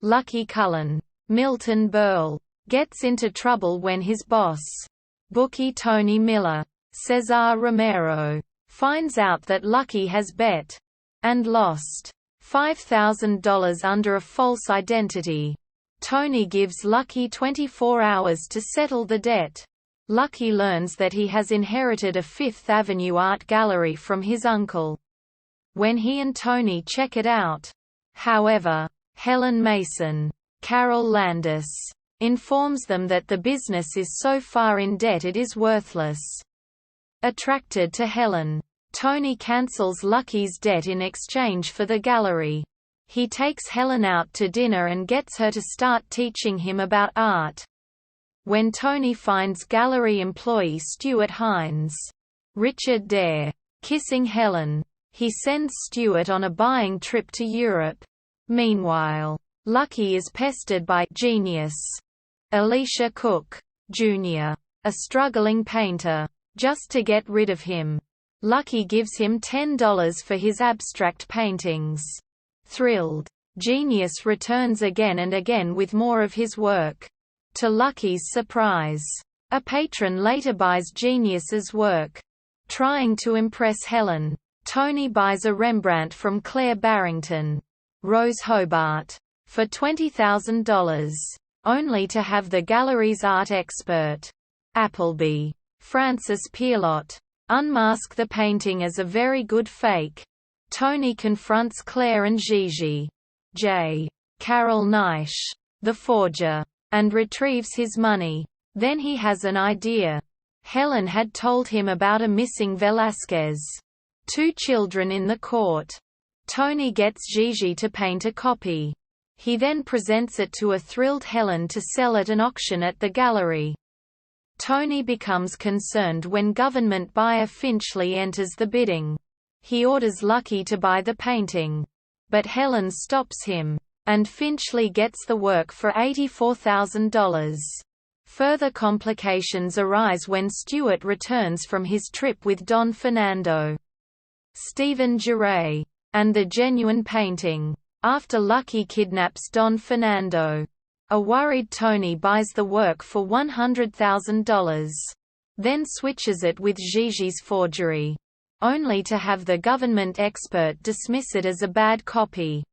Lucky Cullen, Milton Berle, gets into trouble when his boss, bookie Tony Miller, Cesar Romero, finds out that Lucky has bet and lost $5,000 under a false identity. Tony gives Lucky 24 hours to settle the debt. Lucky learns that he has inherited a Fifth Avenue art gallery from his uncle. When he and Tony check it out, however, Helen Mason, Carol Landis, informs them that the business is so far in debt it is worthless. Attracted to Helen, Tony cancels Lucky's debt in exchange for the gallery. He takes Helen out to dinner and gets her to start teaching him about art. When Tony finds gallery employee Stuart Hines, Richard Dare, kissing Helen, he sends Stuart on a buying trip to Europe. Meanwhile, Lucky is pestered by Genius, Elisha Cook, Jr., a struggling painter. Just to get rid of him, Lucky gives him $10 for his abstract paintings. Thrilled, Genius returns again and again with more of his work. To Lucky's surprise, a patron later buys Genius's work. Trying to impress Helen, Tony buys a Rembrandt from Claire Barrington, Rose Hobart, for $20,000, only to have the gallery's art expert, Appleby, Francis Pierlot, unmask the painting as a very good fake. Tony confronts Claire and Gigi, J. Carol Naish, the forger, and retrieves his money. Then he has an idea. Helen had told him about a missing Velázquez. 2 children in the court. Tony gets Gigi to paint a copy. He then presents it to a thrilled Helen to sell at an auction at the gallery. Tony becomes concerned when government buyer Finchley enters the bidding. He orders Lucky to buy the painting. But Helen stops him, and Finchley gets the work for $84,000. Further complications arise when Stuart returns from his trip with Don Fernando, Stephen Gere, and the genuine painting. After Lucky kidnaps Don Fernando, a worried Tony buys the work for $100,000. Then switches it with Gigi's forgery, only to have the government expert dismiss it as a bad copy.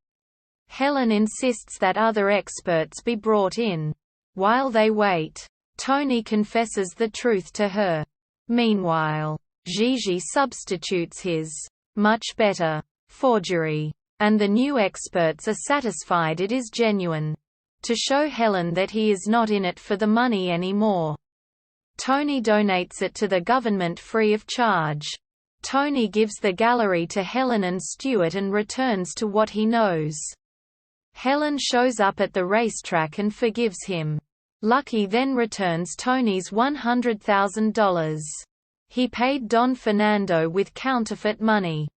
Helen insists that other experts be brought in. While they wait, Tony confesses the truth to her. Meanwhile, Gigi substitutes his much better forgery, and the new experts are satisfied it is genuine. To show Helen that he is not in it for the money anymore, Tony donates it to the government free of charge. Tony gives the gallery to Helen and Stuart and returns to what he knows. Helen shows up at the racetrack and forgives him. Lucky then returns Tony's $100,000. He paid Don Fernando with counterfeit money.